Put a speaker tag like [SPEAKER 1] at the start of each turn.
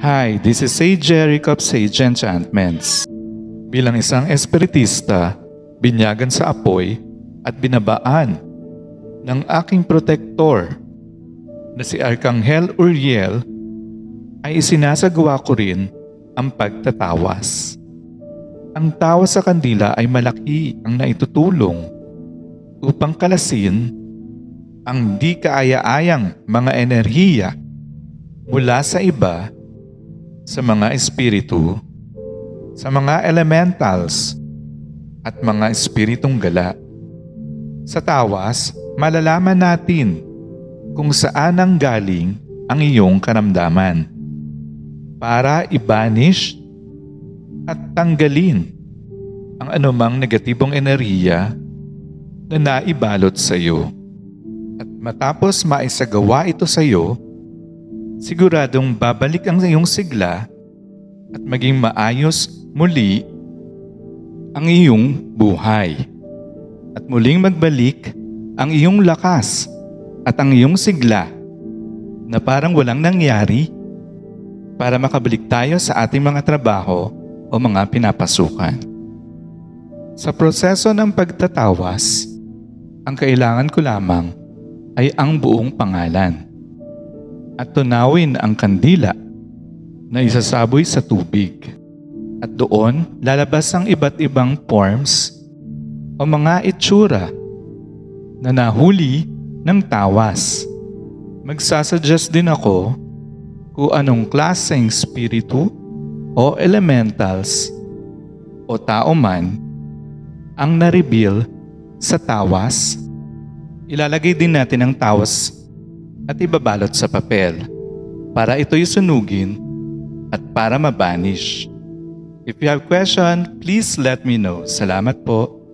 [SPEAKER 1] Hi, this is Sage Jericho of Sage Enchantments. Bilang isang espiritista, binyagan sa apoy at binabaan ng aking protektor na si Arkanghel Uriel ay isinasagawa ko rin ang pagtatawas. Ang tawas sa kandila ay malaki ang naitutulong upang kalasin ang di kaaya-ayang mga enerhiya mula sa iba, sa mga espiritu, sa mga elementals, at mga espiritong gala. Sa tawas, malalaman natin kung saan ang galing ang iyong karamdaman para i-banish at tanggalin ang anumang negatibong enerhiya na naibalot sa iyo. At matapos maisagawa ito sa iyo, siguradong babalik ang iyong sigla at maging maayos muli ang iyong buhay. At muling magbalik ang iyong lakas at ang iyong sigla na parang walang nangyari para makabalik tayo sa ating mga trabaho o mga pinapasukan. Sa proseso ng pagtatawas, ang kailangan ko lamang ay ang buong pangalan at tunawin ang kandila na isasaboy sa tubig. At doon lalabas ang iba't ibang forms o mga itsura na nahuli ng tawas. Magsasuggest din ako kung anong klaseng spiritu o elementals o tao man ang na-reveal sa tawas. Ilalagay din natin ang tawas at ibabalot sa papel para ito'y sunugin at para mabanish. If you have question, please let me know. Salamat po.